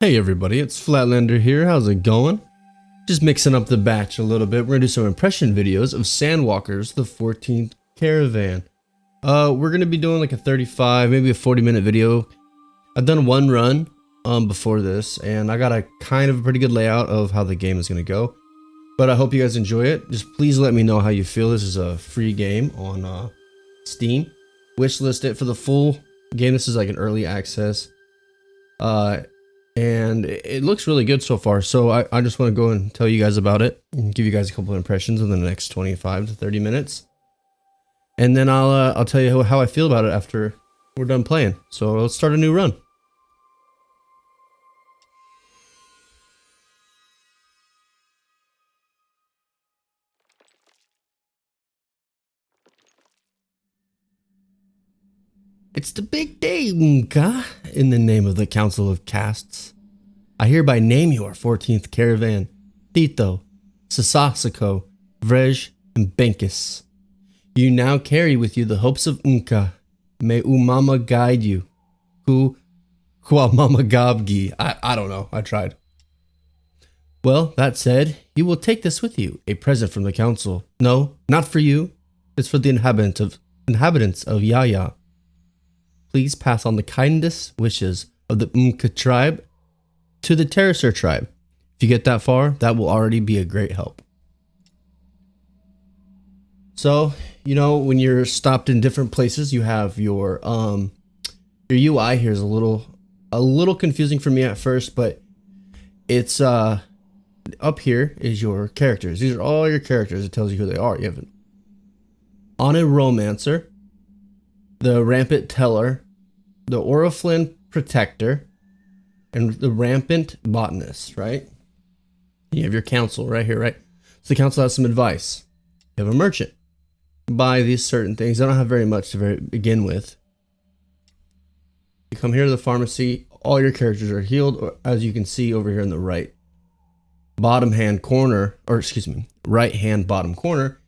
Hey everybody, it's Flatlander here. How's it going? Just mixing up the batch a little bit. We're gonna do some impression videos of Sandwalkers, the 14th Caravan. We're gonna be doing like a 35, maybe a 40-minute video. I've done one run before this, and I got a kind of a pretty good layout of how the game is gonna go. But I hope you guys enjoy it. Just please let me know how you feel. This is a free game on Steam. Wishlist it for the full game. This is like an early access. And it looks really good so far, so I just want to go and tell you guys about it and give you guys a couple of impressions in the next 25 to 30 minutes, and then I'll tell you how I feel about it after we're done playing. So let's start a new run. It's the big day, Unka. In the name of the Council of Castes, I hereby name you our 14th Caravan. Tito, Sasasako, Vrej, and Benkis. You now carry with you the hopes of Unka. May Umama guide you. Mama Gabgi. I don't know. I tried. Well, that said, you will take this with you. A present from the council. No, not for you. It's for the inhabitants of Yaya. Please pass on the kindest wishes of the Umka tribe to the Terracer tribe. If you get that far, that will already be a great help. So, you know, when you're stopped in different places, you have your UI here is a little confusing for me at first, but it's up here is your characters. These are all your characters. It tells you who they are. You have On a Romancer, the Rampant Teller, the Oriflin Protector, and the Rampant Botanist, right? You have your council right here, right? So the council has some advice. You have a merchant. Buy these certain things. They don't have very much to begin with. You come here to the pharmacy. All your characters are healed, or as you can see over here in the right bottom hand corner, or excuse me, right hand bottom corner,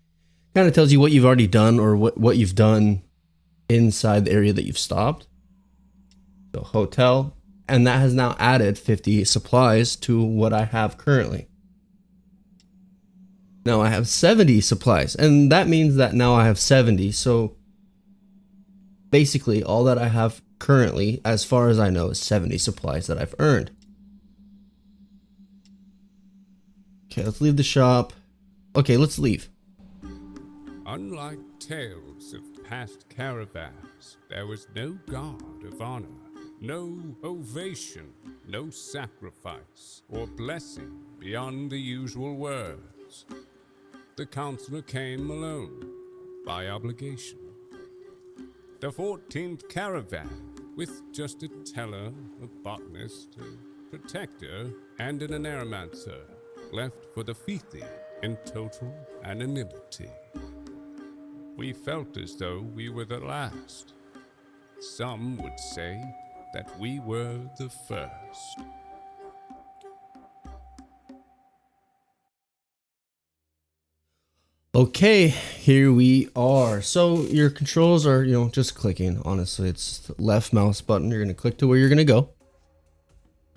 kind of tells you what you've already done or what you've done inside the area that you've stopped. So hotel, and that has now added 50 supplies to what I have currently. Now I have 70 supplies, and that means that now I have 70. So basically all that I have currently, as far as I know, is 70 supplies that I've earned. Okay, let's leave the shop. Okay, let's leave. Unlike tales of past caravans, there was no guard of honor, no ovation, no sacrifice or blessing beyond the usual words. The counselor came alone, by obligation. The 14th Caravan, with just a teller, a botanist, a protector, and an aneromancer, left for the Fithi in total anonymity. We felt as though we were the last. Some would say that we were the first. Okay, here we are. So your controls are, just clicking. Honestly, it's the left mouse button. You're going to click to where you're going to go.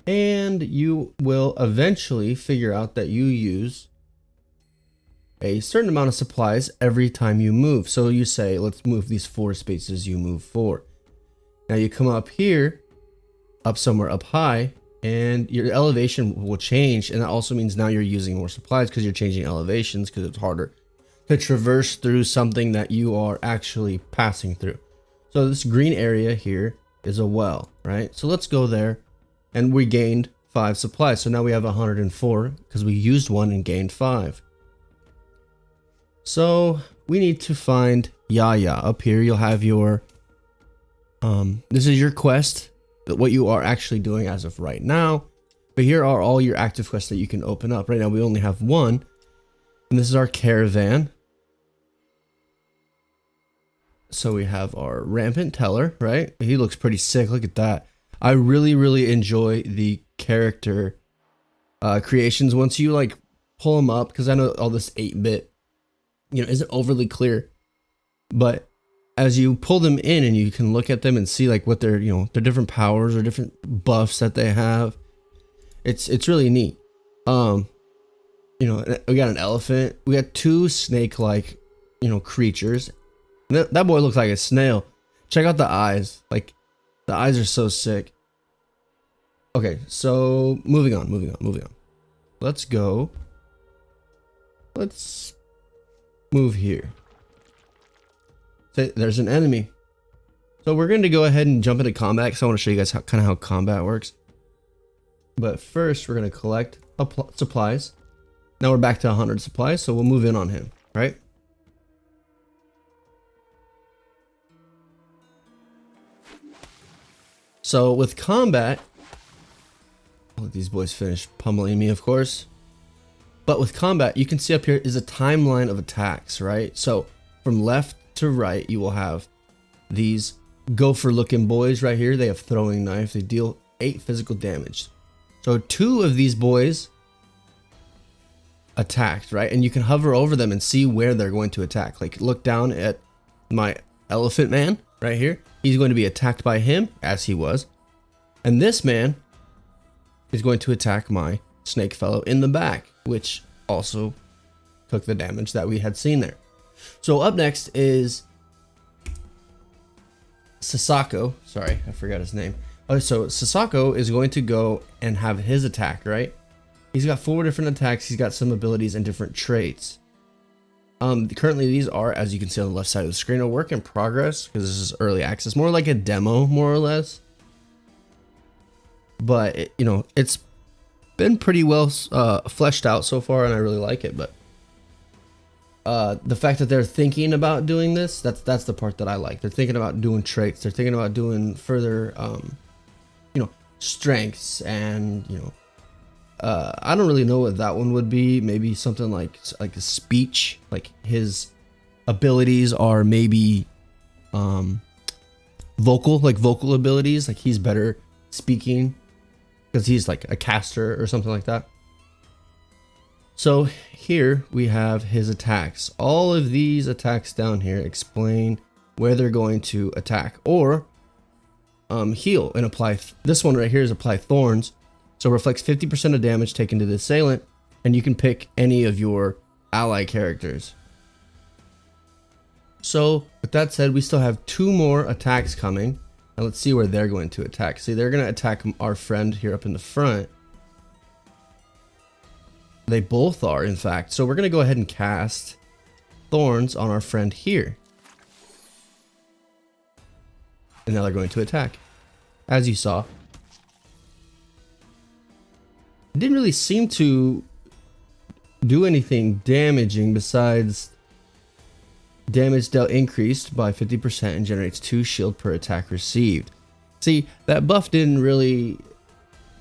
And you will eventually figure out that you use a certain amount of supplies every time you move. So you say, let's move these 4 spaces, you move 4. Now you come up here, up somewhere up high, and your elevation will change. And that also means now you're using more supplies because you're changing elevations, because it's harder to traverse through something that you are actually passing through. So this green area here is a well, right? So let's go there, and we gained 5 supplies. So now we have 104 because we used 1 and gained 5. So we need to find Yaya. Up here you'll have your this is your quest, what you are actually doing as of right now. But here are all your active quests that you can open up. Right now we only have 1, and this is our caravan. So we have our Rampant Teller, right? He looks pretty sick. Look at that. I really enjoy the character creations once you like pull them up, because I know all this 8-bit isn't overly clear, but as you pull them in and you can look at them and see like what their their different powers or different buffs that they have, It's really neat. You know, we got an elephant. We got two snake-like, you know, creatures. That boy looks like a snail. Check out the eyes. Like, the eyes are so sick. Okay, so moving on. Let's go. Let's move here. There's an enemy. So we're going to go ahead and jump into combat because I want to show you guys how combat works. But first, we're going to collect supplies. Now we're back to 100 supplies, so we'll move in on him, right? So with combat, I'll let these boys finish pummeling me, of course. But with combat, you can see up here is a timeline of attacks, right? So from left to right, you will have these gopher looking boys right here. They have throwing knife. They deal 8 physical damage. So 2 of these boys attacked, right? And you can hover over them and see where they're going to attack. Like, look down at my elephant man right here. He's going to be attacked by him, as he was. And this man is going to attack my snake fellow in the back, which also took the damage that we had seen there. So up next is Sasako. Sorry, I forgot his name. Oh, so Sasako is going to go and have his attack, right? He's got 4 different attacks. He's got some abilities and different traits. Currently these are, as you can see on the left side of the screen, a work in progress because this is early access, more like a demo, more or less. But you know, it's been pretty well fleshed out so far, and I really like it. But the fact that they're thinking about doing this, that's the part that I like. They're thinking about doing traits. They're thinking about doing further, you know, strengths, and you know, I don't really know what that one would be. Maybe something like a speech, like his abilities are maybe vocal abilities, like he's better speaking because he's like a caster or something like that. So here we have his attacks. All of these attacks down here explain where they're going to attack or heal and apply. This one right here is apply thorns. So it reflects 50% of damage taken to the assailant, and you can pick any of your ally characters. So with that said, we still have 2 more attacks coming, and let's see where they're going to attack. See, they're going to attack our friend here up in the front. They both are, in fact. So we're going to go ahead and cast thorns on our friend here. And now they're going to attack, as you saw. It didn't really seem to do anything damaging besides damage dealt increased by 50% and generates 2 shield per attack received. See, that buff didn't really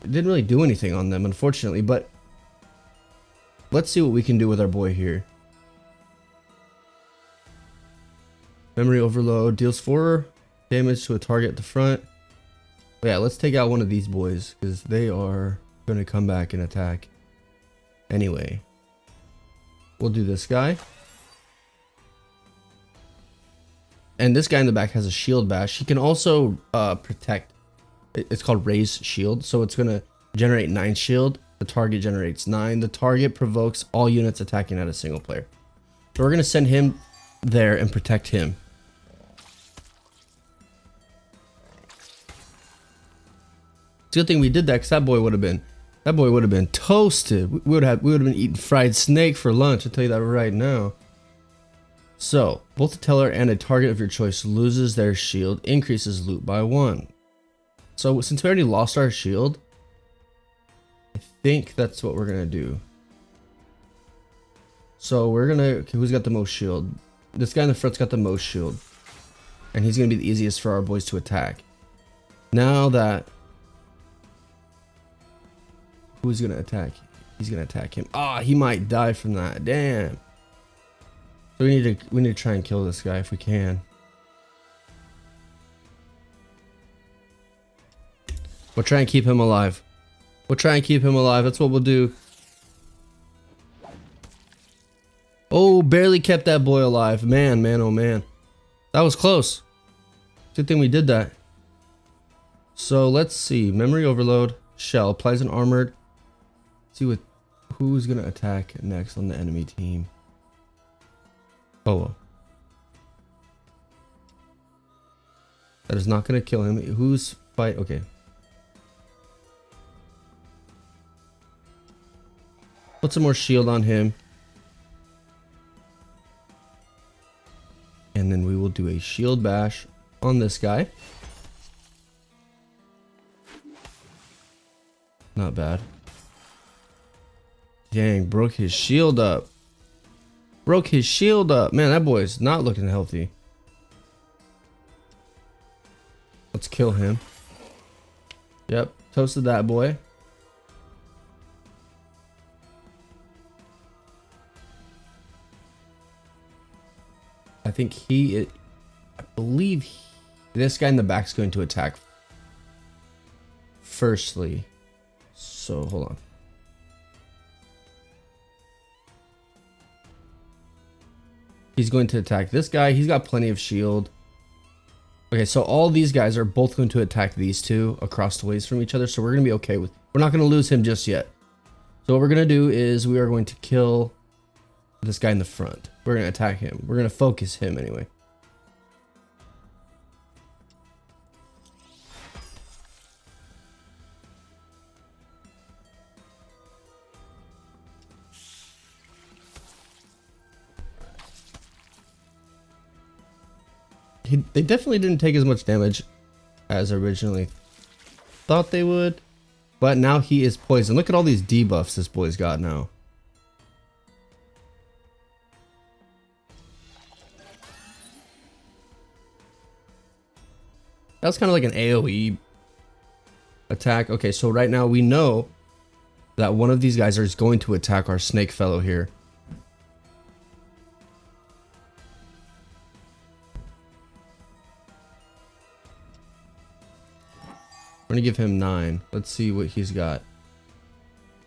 do anything on them, unfortunately, but let's see what we can do with our boy here. Memory overload deals 4 damage to a target at the front. But yeah, let's take out one of these boys because they are going to come back and attack. Anyway, we'll do this guy. And this guy in the back has a shield bash. He can also protect. It's called raise shield. So it's going to generate 9 shield. The target generates 9. The target provokes all units attacking at a single player. So we're going to send him there and protect him. It's a good thing we did that because that boy would have been toasted. We would have been eating fried snake for lunch. I'll tell you that right now. So both the teller and a target of your choice loses their shield, increases loot by 1. So since we already lost our shield, I think that's what we're gonna do. So we're gonna, okay, who's got the most shield? This guy in the front's got the most shield, and he's gonna be the easiest for our boys to attack. Now that, who's gonna attack? He's gonna attack him. Ah, he might die from that. Damn. So we need to try and kill this guy if we can. We'll try and keep him alive. That's what we'll do. Oh, barely kept that boy alive. Man, oh man. That was close. Good thing we did that. So let's see. Memory overload. Shell applies an armored see what who's gonna attack next on the enemy team. Oh well. That is not gonna kill him. Who's fight? Okay. Put some more shield on him. And then we will do a shield bash on this guy. Not bad. Dang, broke his shield up. Broke his shield up. Man, that boy's not looking healthy. Let's kill him. Yep, toasted that boy. I think I believe this guy in the back is going to attack firstly. So hold on. He's going to attack this guy. He's got plenty of shield. Okay, so all these guys are both going to attack these two across the ways from each other. So we're going to be okay with, we're not going to lose him just yet. So what we're going to do is we are going to kill this guy in the front. We're going to attack him. We're going to focus him anyway. They definitely didn't take as much damage as originally thought they would. But now he is poisoned. Look at all these debuffs this boy's got now. That was kind of like an AoE attack. Okay, so right now we know that one of these guys is going to attack our snake fellow here. We're gonna give him 9. Let's see what he's got.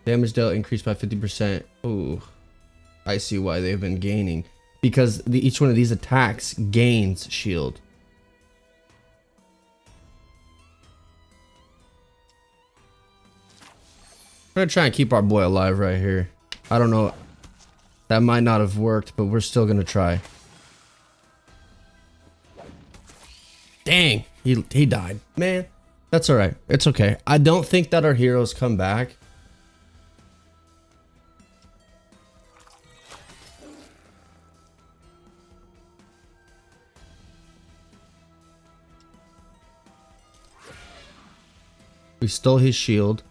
Damage dealt increased by 50%. Oh, I see why they've been gaining. Because each one of these attacks gains shield. We're gonna try and keep our boy alive right here. I don't know. That might not have worked, but we're still gonna try. Dang, he died. Man. That's alright. It's okay. I don't think that our heroes come back. We stole his shield.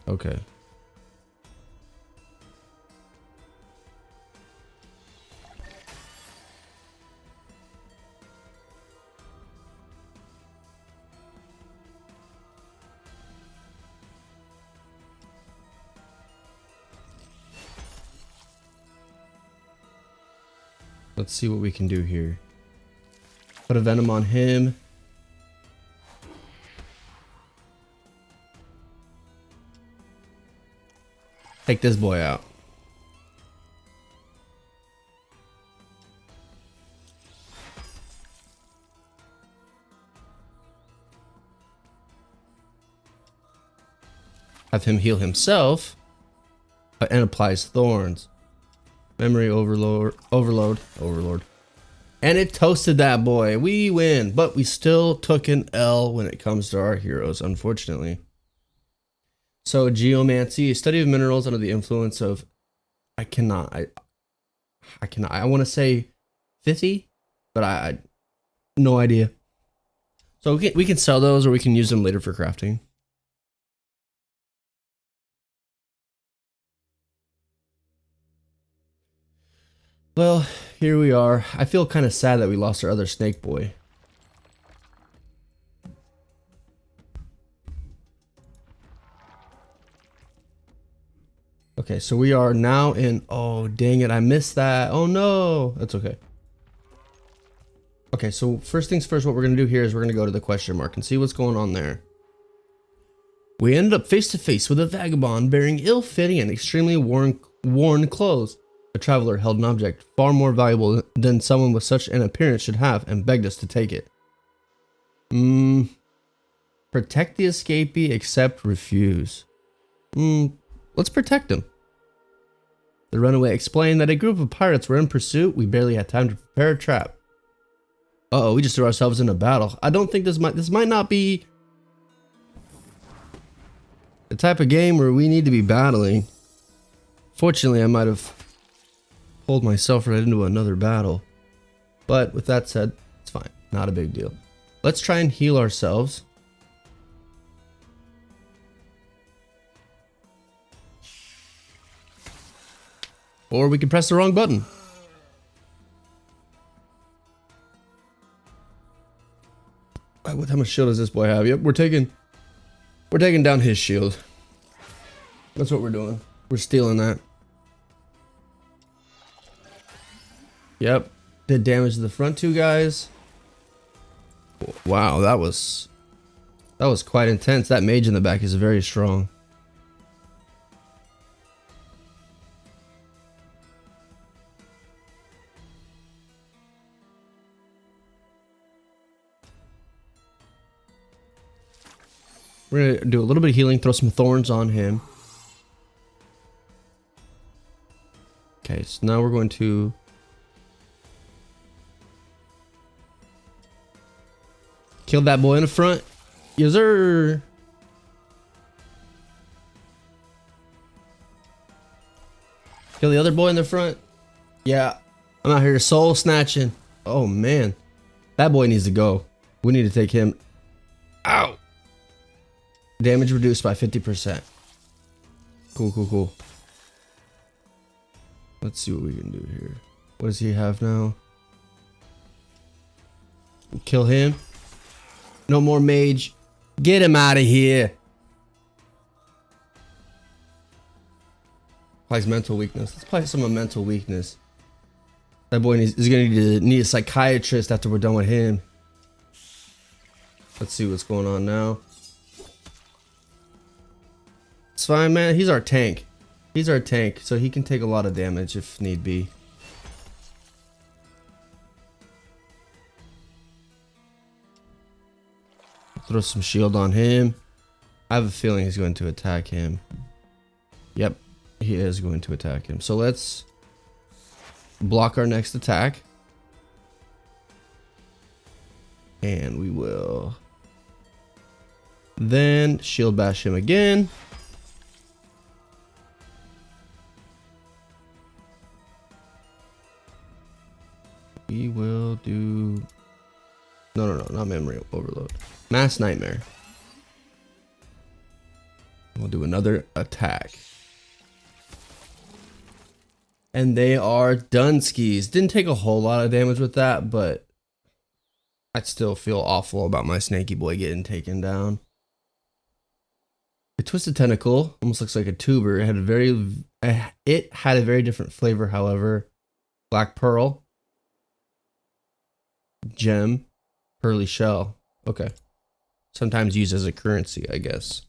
Okay. Let's see what we can do here. Put a venom on him. Take this boy out. Have him heal himself and applies thorns. Memory overload. And it toasted that boy. We win, but we still took an L when it comes to our heroes, unfortunately. So geomancy, a study of minerals under the influence of, I want to say 50, but I no idea. So we can sell those or we can use them later for crafting. Well, here we are. I feel kind of sad that we lost our other snake boy. Okay, so we are now in... Oh, dang it. I missed that. Oh, no. That's okay. Okay, so first things first, what we're going to do here is we're going to go to the question mark and see what's going on there. We ended up face to face with a vagabond bearing ill-fitting and extremely worn clothes. The traveler held an object far more valuable than someone with such an appearance should have and begged us to take it. Protect the escapee, accept, refuse. Let's protect him. The runaway explained that a group of pirates were in pursuit. We barely had time to prepare a trap. Uh-oh, we just threw ourselves in a battle. I don't think this might not be the type of game where we need to be battling. Fortunately, I might have pulled myself right into another battle. But with that said, it's fine. Not a big deal. Let's try and heal ourselves. Or we can press the wrong button. How much shield does this boy have? Yep, we're taking down his shield. That's what we're doing. We're stealing that. Yep. Did damage to the front two guys. Wow, that was quite intense. That mage in the back is very strong. We're gonna do a little bit of healing, throw some thorns on him. Okay, so now we're going to kill that boy in the front. Yes, sir. Kill the other boy in the front. Yeah, I'm out here soul snatching. Oh man, that boy needs to go. We need to take him out. Damage reduced by 50%. Cool. Let's see what we can do here. What does he have now? Kill him. No more mage. Get him out of here. Applies mental weakness. Let's apply some mental weakness. That boy is going to need a psychiatrist after we're done with him. Let's see what's going on now. It's fine, man. He's our tank. He's our tank, so he can take a lot of damage if need be. Throw some shield on him. I have a feeling he's going to attack him. Yep, he is going to attack him. So let's block our next attack. And we will then shield bash him again. We will do... No, not memory overload. Mass nightmare. We'll do another attack. And they are done skis. Didn't take a whole lot of damage with that, but I still feel awful about my snaky boy getting taken down. The twisted tentacle almost looks like a tuber. It had a very different flavor, however. Black pearl. Gem, pearly shell. Okay. Sometimes used as a currency, I guess.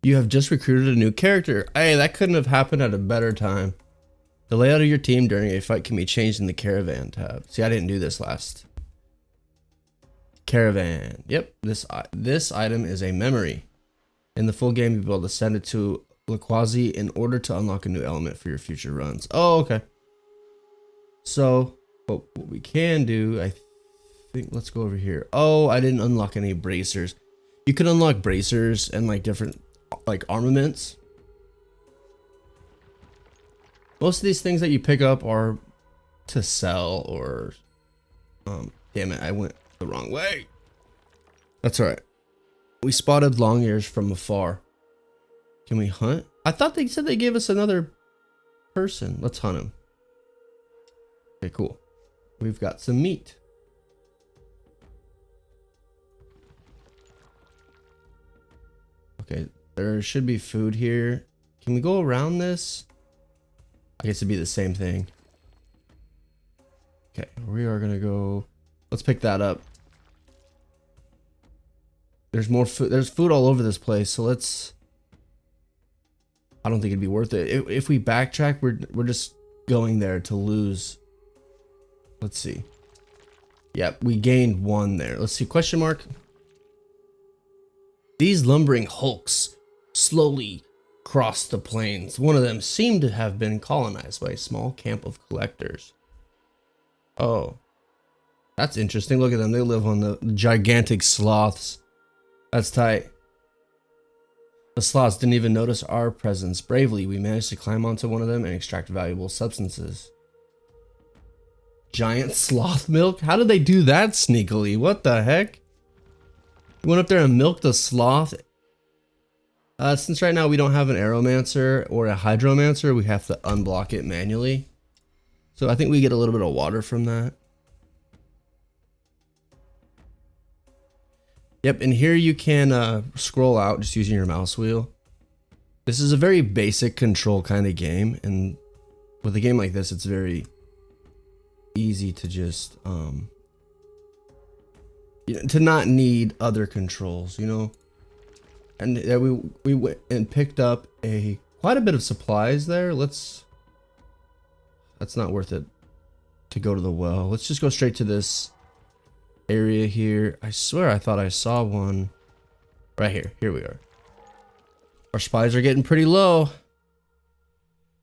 You have just recruited a new character. Hey, that couldn't have happened at a better time. The layout of your team during a fight can be changed in the Caravan tab. See, I didn't do this last. Caravan. Yep, this item is a memory. In the full game, you'll be able to send it to Laquazi in order to unlock a new element for your future runs. Oh, okay. So, what we can do, I think, let's go over here. Oh, I didn't unlock any bracers. You can unlock bracers and like different like armaments. Most of these things that you pick up are to sell or damn it, I went the wrong way. That's all right. We spotted long ears from afar. Can we hunt? I thought they said they gave us another person. Let's hunt him. Okay, cool. We've got some meat. Okay, there should be food here. Can we go around this? I guess it'd be the same thing. Okay, we are gonna go. Let's pick that up. There's more food. There's food all over this place, so let's I don't think it'd be worth it. If we backtrack, we're just going there to lose. Let's see. Yep, we gained 1 there. Let's see, question mark. These lumbering hulks slowly crossed the plains. One of them seemed to have been colonized by a small camp of collectors. Oh, that's interesting. Look at them. They live on the gigantic sloths. That's tight. The sloths didn't even notice our presence. Bravely, we managed to climb onto one of them and extract valuable substances. Giant sloth milk? How did they do that sneakily? What the heck? We went up there and milked a sloth. Since right now we don't have an aeromancer or a hydromancer, we have to unblock it manually. So I think we get a little bit of water from that. Yep, and here you can scroll out just using your mouse wheel. This is a very basic control kind of game, and with a game like this, it's very easy to just to not need other controls, you know. And we went and picked up quite a bit of supplies there. That's not worth it to go to the well. Let's just go straight to this area here. I swear I thought I saw one right here. Here we are. Our supplies are getting pretty low.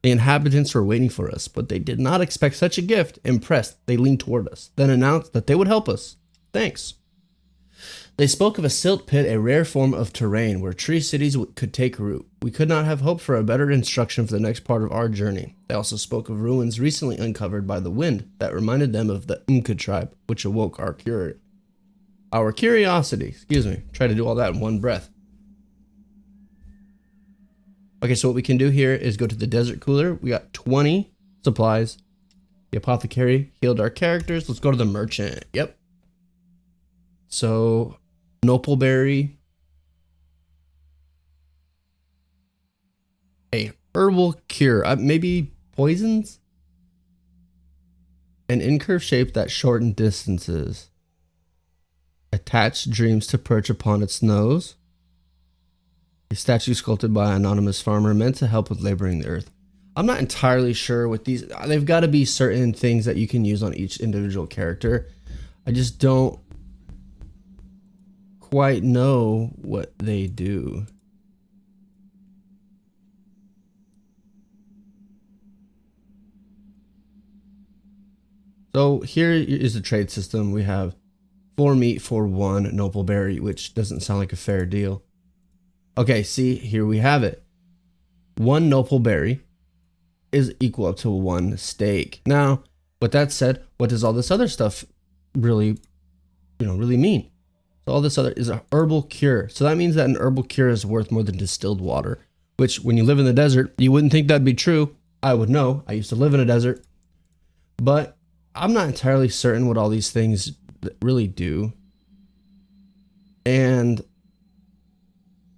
The inhabitants were waiting for us, but they did not expect such a gift. Impressed, they leaned toward us, then announced that they would help us. Thanks. They spoke of a silt pit, a rare form of terrain where tree cities could take root. We could not have hoped for a better instruction for the next part of our journey. They also spoke of ruins recently uncovered by the wind that reminded them of the Umka tribe, which awoke our curiosity. Excuse me. Try to do all that in one breath. Okay, so what we can do here is go to the desert cooler. We got 20 supplies. The apothecary healed our characters. Let's go to the merchant. Yep. So, Nopalberry. A herbal cure. Maybe poisons? An incurve shape that shortened distances. Attached dreams to perch upon its nose. A statue sculpted by an anonymous farmer meant to help with laboring the earth. I'm not entirely sure with these. They've got to be certain things that you can use on each individual character. I just don't quite know what they do. So here is the trade system. We have 4 meat for 1 Nopalberry, which doesn't sound like a fair deal. Okay, see, here we have it. 1 Nopalberry is equal up to 1 steak. Now, with that said, what does all this other stuff really mean? So all this other is a herbal cure. So that means that an herbal cure is worth more than distilled water, which when you live in the desert, you wouldn't think that'd be true. I would know. I used to live in a desert. But I'm not entirely certain what all these things really do. And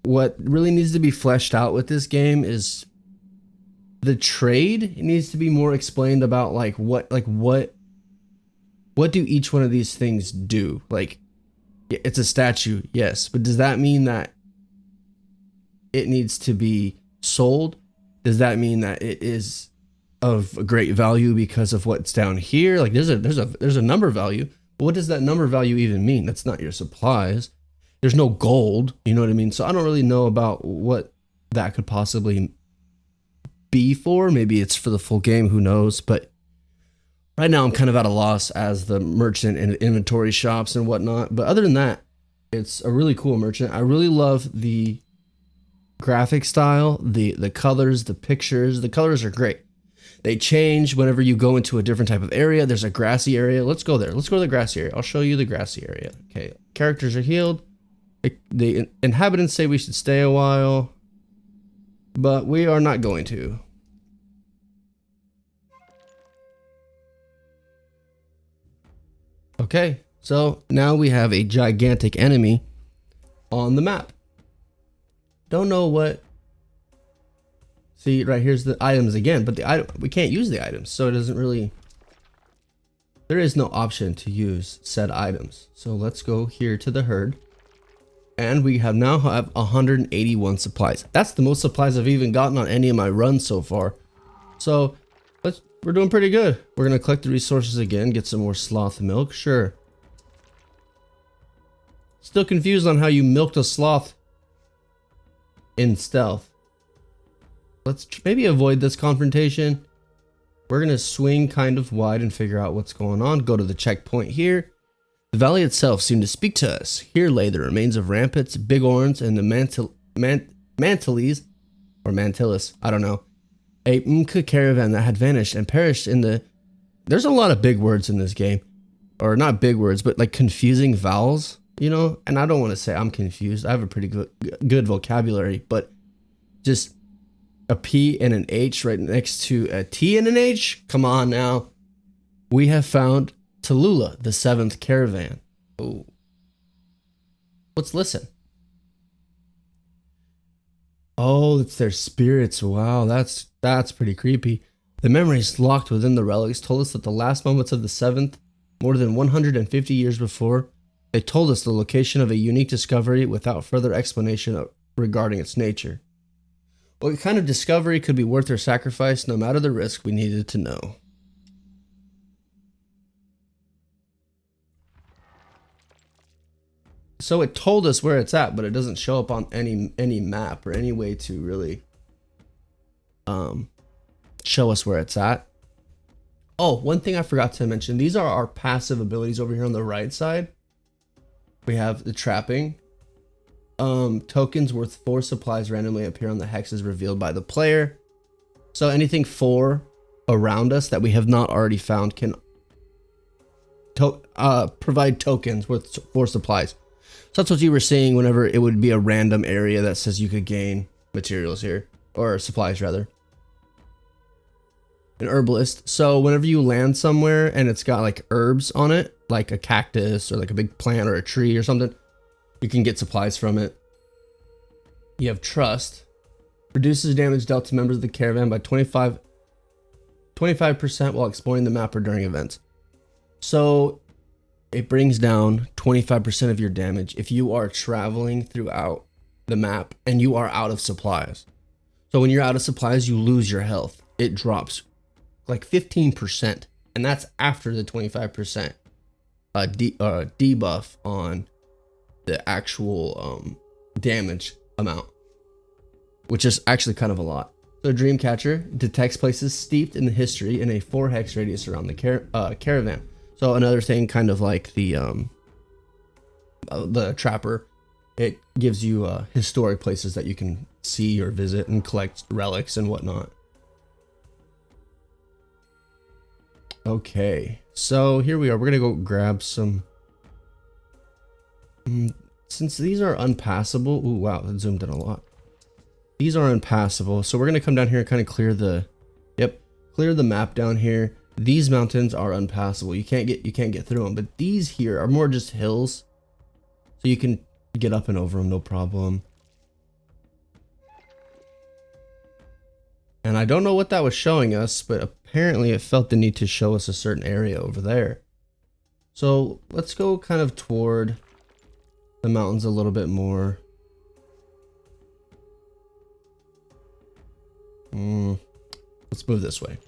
what really needs to be fleshed out with this game is the trade. It needs to be more explained about what do each one of these things do? Like, it's a statue, yes, but does that mean that it needs to be sold? Does that mean that it is of great value because of what's down here? Like, there's a number value, but what does that number value even mean? That's not your supplies. There's no gold, you know what I mean? So I don't really know about what that could possibly be for. Maybe it's for the full game, who knows? But right now I'm kind of at a loss as the merchant and inventory shops and whatnot. But other than that, it's a really cool merchant. I really love the graphic style, the colors, the pictures. The colors are great. They change whenever you go into a different type of area. There's a grassy area. Let's go there. Let's go to the grassy area. I'll show you the grassy area. Okay, characters are healed. The inhabitants say we should stay a while, but we are not going to. Okay, so now we have a gigantic enemy on the map. Don't know what. See, right here's the items again, but the item, we can't use the items, so it doesn't really. There is no option to use said items. So let's go here to the herd. And we have now have 181 supplies. That's the most supplies I've even gotten on any of my runs so far. So we're doing pretty good. We're gonna collect the resources again, get some more sloth milk. Sure. Still confused on how you milked a sloth in stealth. Let's maybe avoid this confrontation. We're gonna swing kind of wide and figure out what's going on. Go to the checkpoint here. The valley itself seemed to speak to us. Here lay the remains of rampants, bighorns, and the mantilles, or mantillis, I don't know. A caravan that had vanished and perished in the... There's a lot of big words in this game. Or not big words, but like confusing vowels, you know? And I don't want to say I'm confused. I have a pretty good vocabulary, but just a P and an H right next to a T and an H? Come on now. We have found Tallulah, the 7th Caravan. Oh. Let's listen. Oh, it's their spirits. Wow, that's pretty creepy. The memories locked within the relics told us that the last moments of the 7th, more than 150 years before, they told us the location of a unique discovery without further explanation regarding its nature. What kind of discovery could be worth their sacrifice, no matter the risk, we needed to know. So it told us where it's at, but it doesn't show up on any map or any way to really show us where it's at. Oh, one thing I forgot to mention. These are our passive abilities over here on the right side. We have the trapping. Tokens worth 4 supplies randomly appear on the hexes revealed by the player. So anything 4 around us that we have not already found can provide tokens worth 4 supplies. So that's what you were seeing whenever it would be a random area that says you could gain materials here, or supplies rather. An herbalist. So whenever you land somewhere and it's got like herbs on it, like a cactus or like a big plant or a tree or something, you can get supplies from it. You have trust. Reduces damage dealt to members of the caravan by 25% while exploring the map or during events. So it brings down 25% of your damage if you are traveling throughout the map and you are out of supplies. So when you're out of supplies, you lose your health. It drops like 15%, and that's after the 25% debuff on the actual damage amount, which is actually kind of a lot. So Dreamcatcher detects places steeped in the history in a 4 hex radius around the caravan. So another thing, kind of like the Trapper, it gives you historic places that you can see or visit and collect relics and whatnot. Okay, so here we are. We're gonna go grab some. Since these are unpassable, ooh, wow, that zoomed in a lot. These are unpassable, so we're gonna come down here and kind of clear the, clear the map down here. These mountains are unpassable. You can't get through them, but these here are more just hills, so you can get up and over them, no problem. And I don't know what that was showing us, but apparently it felt the need to show us a certain area over there. So let's go kind of toward the mountains a little bit more. Let's move this way.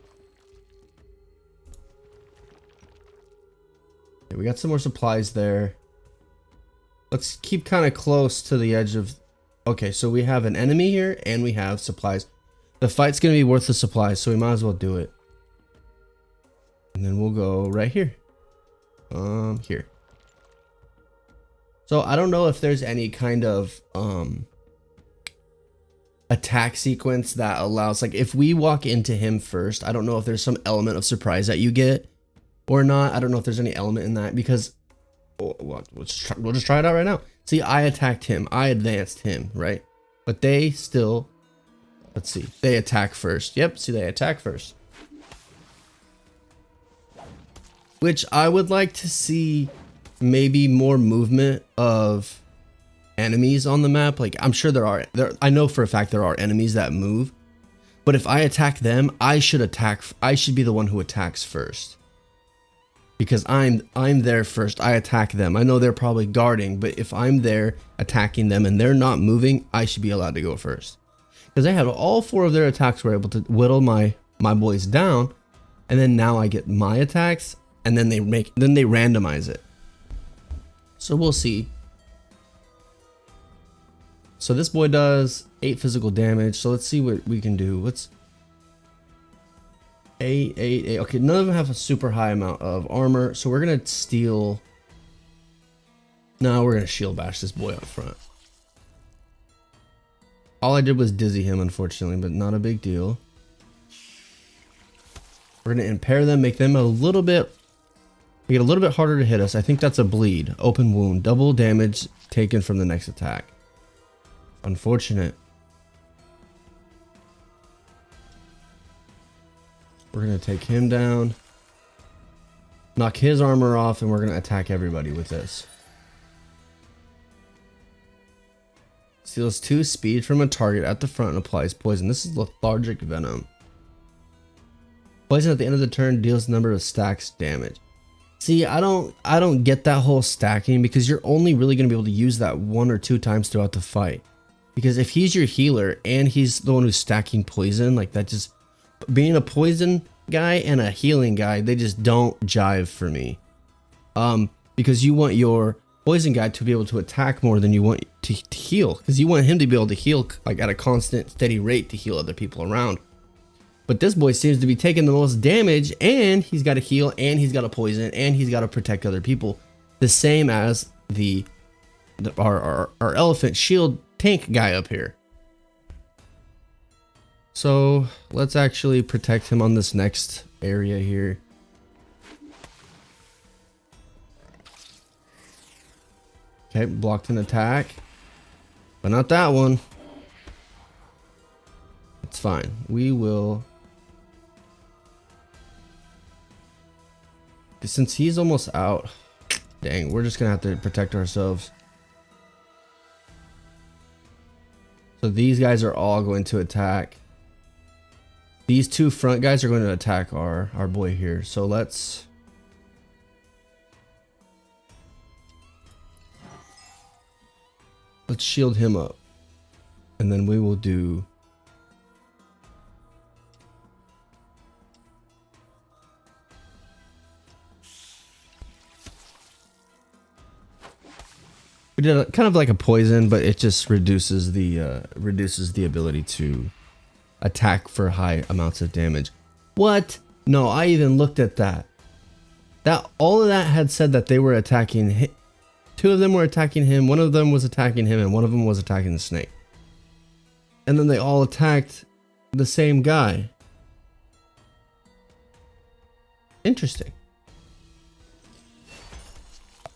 Okay, we got some more supplies there. Let's keep kind of close to the edge of... Okay, so we have an enemy here and we have supplies. The fight's going to be worth the supplies, so we might as well do it. And then we'll go right here. Here. So I don't know if there's any kind of attack sequence that allows, like, if we walk into him first, I don't know if there's some element of surprise that you get or not. I don't know if there's any element in that, because we'll just try it out right now. See, I attacked him, I advanced him, right? But they still, let's see, they attack first. Yep, see, they attack first. Which I would like to see maybe more movement of enemies on the map. Like, I'm sure I know for a fact there are enemies that move, but if I attack them, I should be the one who attacks first. because I'm there first. I attack them. I know they're probably guarding, but if I'm there attacking them and they're not moving, I should be allowed to go first. Because I had all 4 of their attacks were able to whittle my boys down, and then now I get my attacks, and then they randomize it. So we'll see. So this boy does 8 physical damage. So let's see what we can do. Let's 8, 8, 8. Okay, none of them have a super high amount of armor, so we're gonna steal. No, we're gonna shield bash this boy up front. All I did was dizzy him, unfortunately, but not a big deal. We're gonna impair them, make them a little bit harder to hit us. I think that's a bleed. Open wound, double damage taken from the next attack. Unfortunate. We're gonna take him down, knock his armor off, and we're gonna attack everybody with this. Steals 2 speed from a target at the front and applies poison. This is lethargic venom. Poison at the end of the turn deals a number of stacks damage. See, I don't get that whole stacking, because you're only really gonna be able to use that 1 or 2 times throughout the fight. Because if he's your healer and he's the one who's stacking poison, like that, just being a poison guy and a healing guy, they just don't jive for me. Because you want your poison guy to be able to attack more than you want to heal, because you want him to be able to heal like at a constant steady rate to heal other people around. But this boy seems to be taking the most damage, and he's got to heal, and he's got to poison, and he's got to protect other people, the same as our elephant shield tank guy up here. So let's actually protect him on this next area here. Okay, blocked an attack, but not that one. It's fine. We will. Since he's almost out, dang, we're just gonna have to protect ourselves. So these guys are all going to attack. These 2 front guys are going to attack our boy here. So let's shield him up, and then we will do. We did kind of like a poison, but it just reduces the ability to attack for high amounts of damage. What? No, I even looked at that. All of that had said that they were attacking him. 2 of them were attacking him, 1 of them was attacking him, and 1 of them was attacking the snake. And then they all attacked the same guy. Interesting.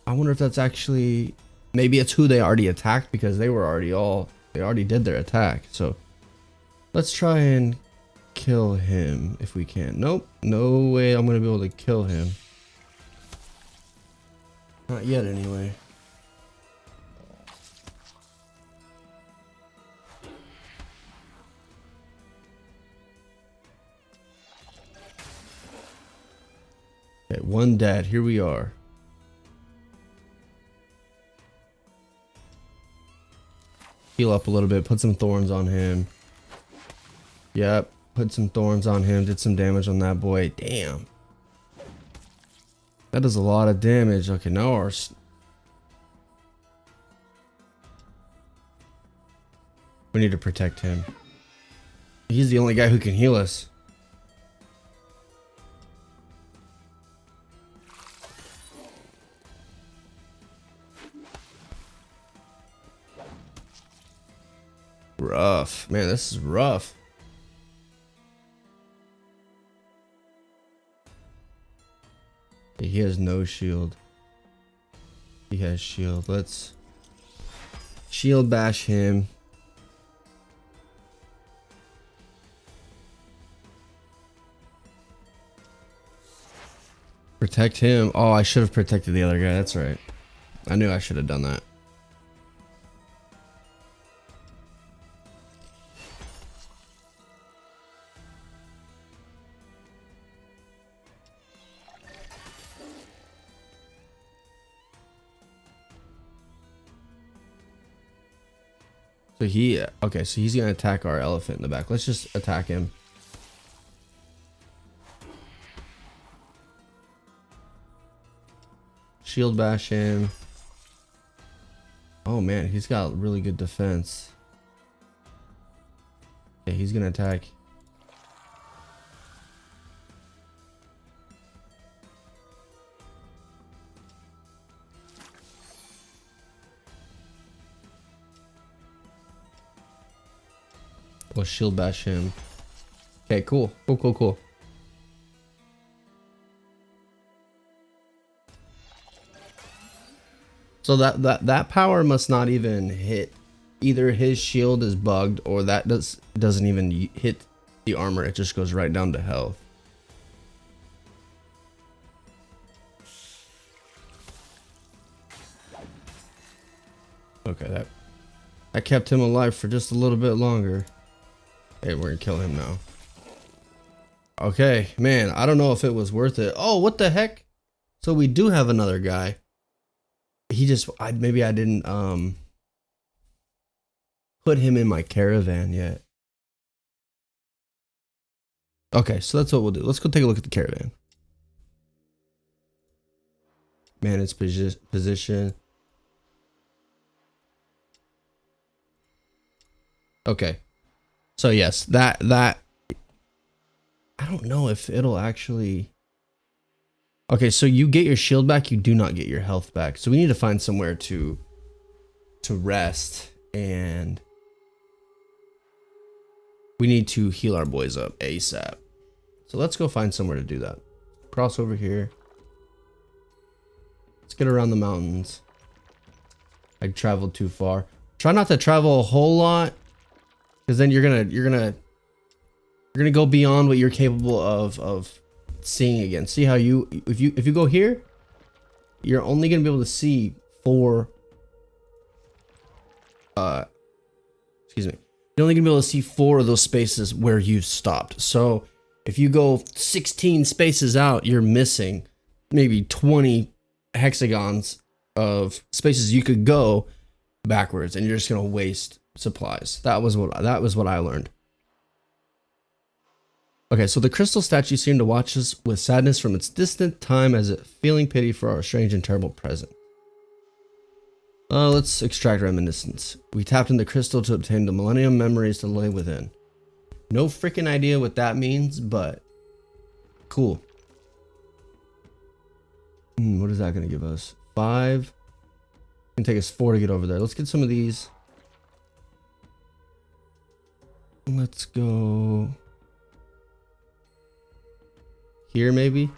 I wonder if that's actually, maybe it's who they already attacked, because they already did their attack. So let's try and kill him if we can. Nope, no way I'm gonna be able to kill him. Not yet anyway. Okay, 1 dead. Here we are. Heal up a little bit. Put some thorns on him. Yep. Put some thorns on him. Did some damage on that boy. Damn. That does a lot of damage. Okay, now we need to protect him. He's the only guy who can heal us. Rough. Man, this is rough. He has no shield. He has shield. Let's shield bash him. Protect him. Oh, I should have protected the other guy. That's right. I knew I should have done that. So he, okay, so he's gonna attack our elephant in the back. Let's just attack him. Shield bash him. Oh man, he's got really good defense. Okay, he's gonna attack. We'll shield bash him. Okay, cool. Cool. So that power must not even hit. Either his shield is bugged or that doesn't even hit the armor. It just goes right down to health. Okay, that kept him alive for just a little bit longer. Hey, we're gonna kill him now. Okay, man, I don't know if it was worth it. Oh, what the heck? So we do have another guy. He just, maybe I didn't put him in my caravan yet. Okay, so that's what we'll do. Let's go take a look at the caravan. Manage position. Okay. So yes, that I don't know if it'll actually. Okay, so you get your shield back, you do not get your health back. So we need to find somewhere to rest, and we need to heal our boys up ASAP. So let's go find somewhere to do that. Cross over here. Let's get around the mountains. I traveled too far. Try not to travel a whole lot, because then you're gonna go beyond what you're capable of seeing again. See how if you go here, you're only gonna be able to see 4. Excuse me. You're only gonna be able to see 4 of those spaces where you stopped. So if you go 16 spaces out, you're missing maybe 20 hexagons of spaces you could go backwards, and you're just gonna waste supplies. That was what I learned. Okay, so the crystal statue seemed to watch us with sadness from its distant time, as if feeling pity for our strange and terrible present. Let's extract reminiscence. We tapped in the crystal to obtain the millennium memories to lay within. No freaking idea what that means, but cool. What is that going to give us? 5. It's going to take us 4 to get over there. Let's get some of these. Let's go here maybe.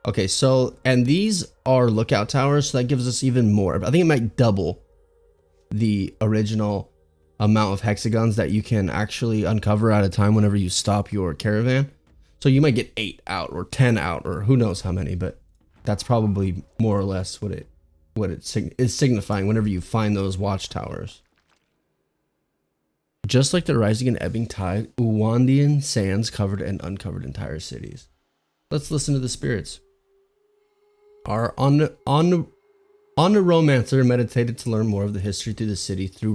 Okay, so, and these are lookout towers, so that gives us even more. I think it might double the original amount of hexagons that you can actually uncover at a time whenever you stop your caravan. So you might get 8 out or 10 out, or who knows how many, but that's probably more or less what it is signifying whenever you find those watchtowers. Just like the rising and ebbing tide, Uwandian sands covered and uncovered entire cities. Let's listen to the spirits. Our romancer meditated to learn more of the history through the city through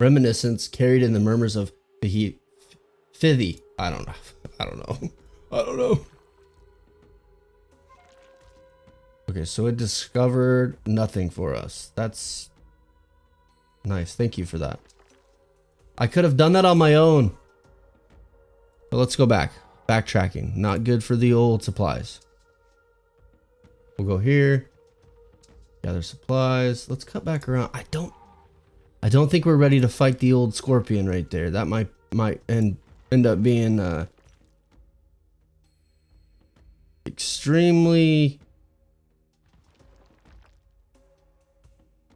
reminiscence carried in the murmurs of Fithy. I don't know. Okay, so it discovered nothing for us. That's nice. Thank you for that. I could have done that on my own. But let's go back. Backtracking. Not good for the old supplies. We'll go here. Gather supplies. Let's cut back around. I don't think we're ready to fight the old scorpion right there. That might end up being extremely.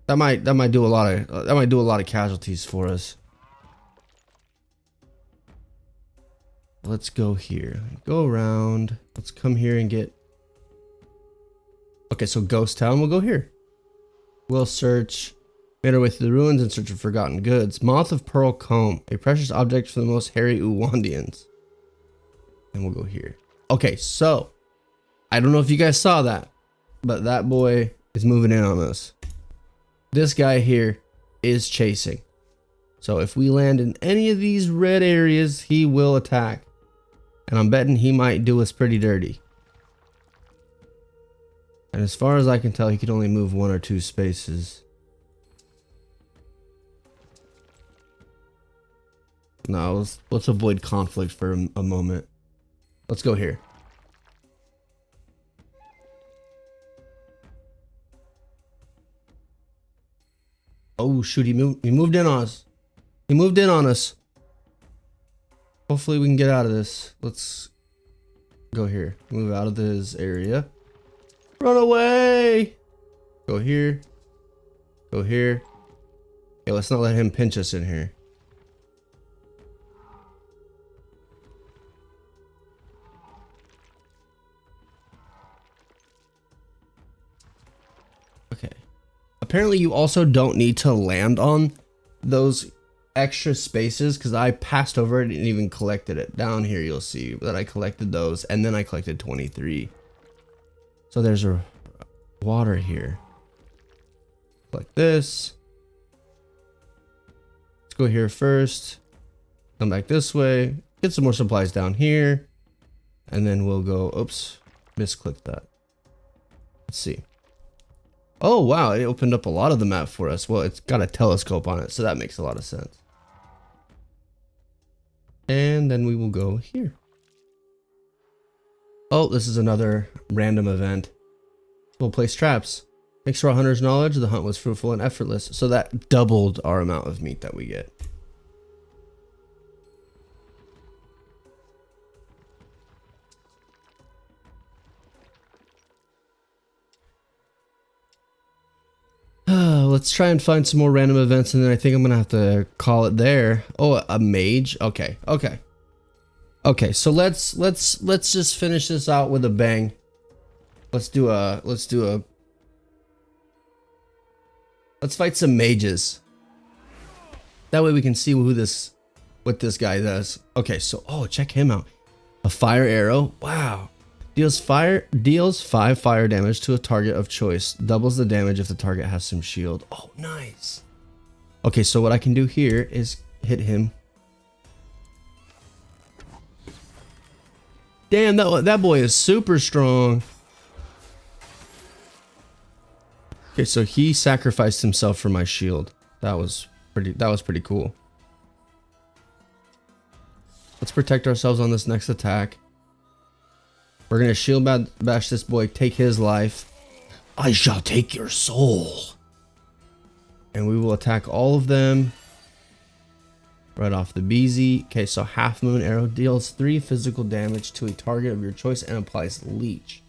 That might do a lot of casualties for us. Let's go here. Go around. Let's come here and get. Okay, so Ghost Town. We'll go here. We'll search. Made our way through the ruins in search of forgotten goods. Moth of Pearl Comb, a precious object for the most hairy Uwandians. And we'll go here. Okay, so I don't know if you guys saw that, but that boy is moving in on us. This guy here is chasing. So if we land in any of these red areas, he will attack. And I'm betting he might do us pretty dirty. And as far as I can tell, he could only move 1 or 2 spaces. No, let's avoid conflict for a moment. Let's go here. Oh shoot, he moved in on us. He moved in on us. Hopefully we can get out of this. Let's go here. Move out of this area. Run away! Go here. Go here. Okay, let's not let him pinch us in here. Okay. Apparently you also don't need to land on those extra spaces, because I passed over it and even collected it. Down here you'll see that I collected those, and then I collected 23. So there's a water here. Like this. Let's go here first. Come back this way. Get some more supplies down here. And then we'll go, oops, misclicked that. Let's see. Oh wow, it opened up a lot of the map for us. Well, it's got a telescope on it, so that makes a lot of sense. And then we will go here. Oh, this is another random event. We'll place traps. Thanks to our hunter's knowledge, the hunt was fruitful and effortless. So that doubled our amount of meat that we get. Let's try and find some more random events, and then I think I'm gonna have to call it there. Oh, a mage. Okay. So let's just finish this out with a bang. Let's fight some mages. That way we can see what this guy does. Okay, so check him out. A fire arrow. Wow. Deals 5 fire damage to a target of choice. Doubles the damage if the target has some shield. Oh, nice. Okay, so what I can do here is hit him. Damn, that boy is super strong. Okay, so he sacrificed himself for my shield. That was pretty cool. Let's protect ourselves on this next attack. We're gonna shield bash this boy, take his life. I shall take your soul. And we will attack all of them. Right off the BZ. Okay, so half moon arrow deals 3 physical damage to a target of your choice and applies leech.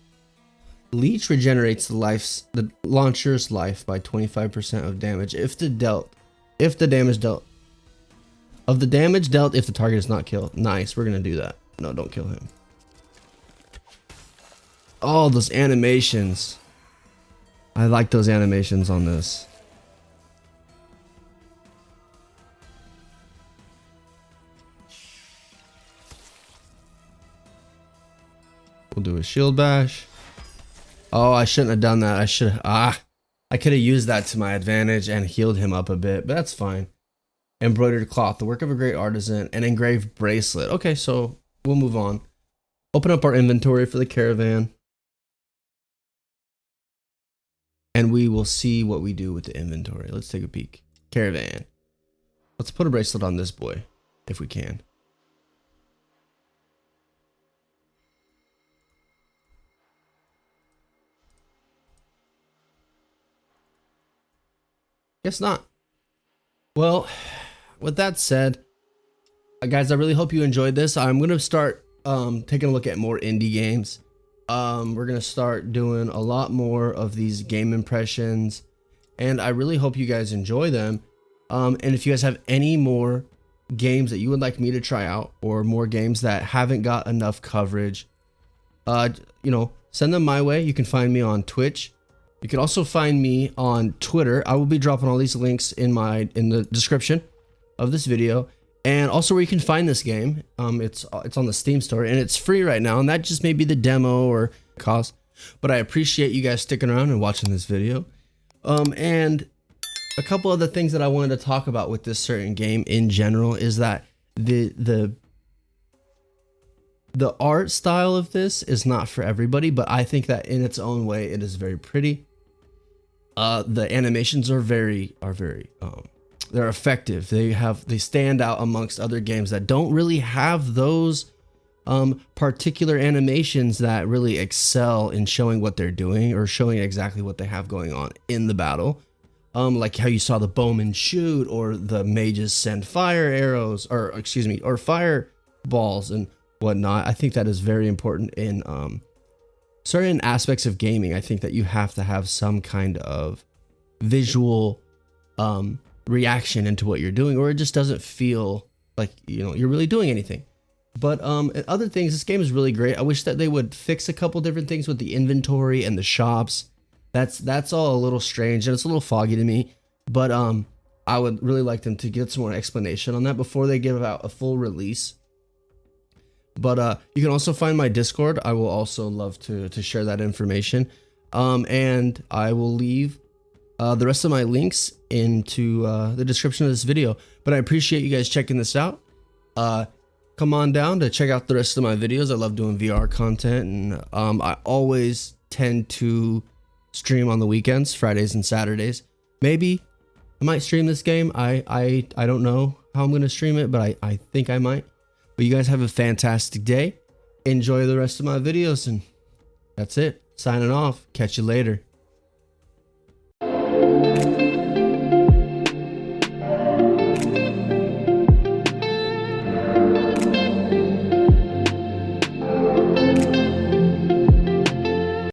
Leech regenerates the launcher's life by 25% of damage if the damage dealt if the target is not killed. Nice, we're gonna do that. No, don't kill him. Oh, those animations. I like those animations on this. We'll do a shield bash. Oh, I shouldn't have done that. I could have used that to my advantage and healed him up a bit, but that's fine. Embroidered cloth, the work of a great artisan. An engraved bracelet. Okay, so we'll move on. Open up our inventory for the caravan. And we will see what we do with the inventory. Let's take a peek. Caravan. Let's put a bracelet on this boy, if we can. Guess not. Well, with that said, guys, I really hope you enjoyed this. I'm going to start taking a look at more indie games. We're going to start doing a lot more of these game impressions, and I really hope you guys enjoy them. And if you guys have any more games that you would like me to try out, or more games that haven't got enough coverage, send them my way. You can find me on Twitch. You can also find me on Twitter. I will be dropping all these links in the description of this video, and also where you can find this game. It's on the Steam store, and it's free right now, and that just may be the demo or cost. But I appreciate you guys sticking around and watching this video. And a couple other things that I wanted to talk about with this certain game in general is that the art style of this is not for everybody, but I think that in its own way it is very pretty. The animations are very they're effective. They stand out amongst other games that don't really have those particular animations that really excel in showing what they're doing or showing exactly what they have going on in the battle. Like how you saw the bowmen shoot, or the mages send fire arrows, or excuse me, or fire balls and whatnot. I think that is very important in certain aspects of gaming. I think that you have to have some kind of visual reaction into what you're doing, or it just doesn't feel like, you know, you're really doing anything. But other things, this game is really great. I wish that they would fix a couple different things with the inventory and the shops. That's all a little strange and it's a little foggy to me. But I would really like them to get some more explanation on that before they give out a full release. But you can also find my Discord. I will also love to share that information. And I will leave the rest of my links into the description of this video. But I appreciate you guys checking this out. Come on down to check out the rest of my videos. I love doing VR content, and I always tend to stream on the weekends, Fridays and Saturdays. Maybe I might stream this game. I don't know how I'm gonna stream it, but I think I might. But you guys have a fantastic day. Enjoy the rest of my videos, and that's it. Signing off. Catch you later.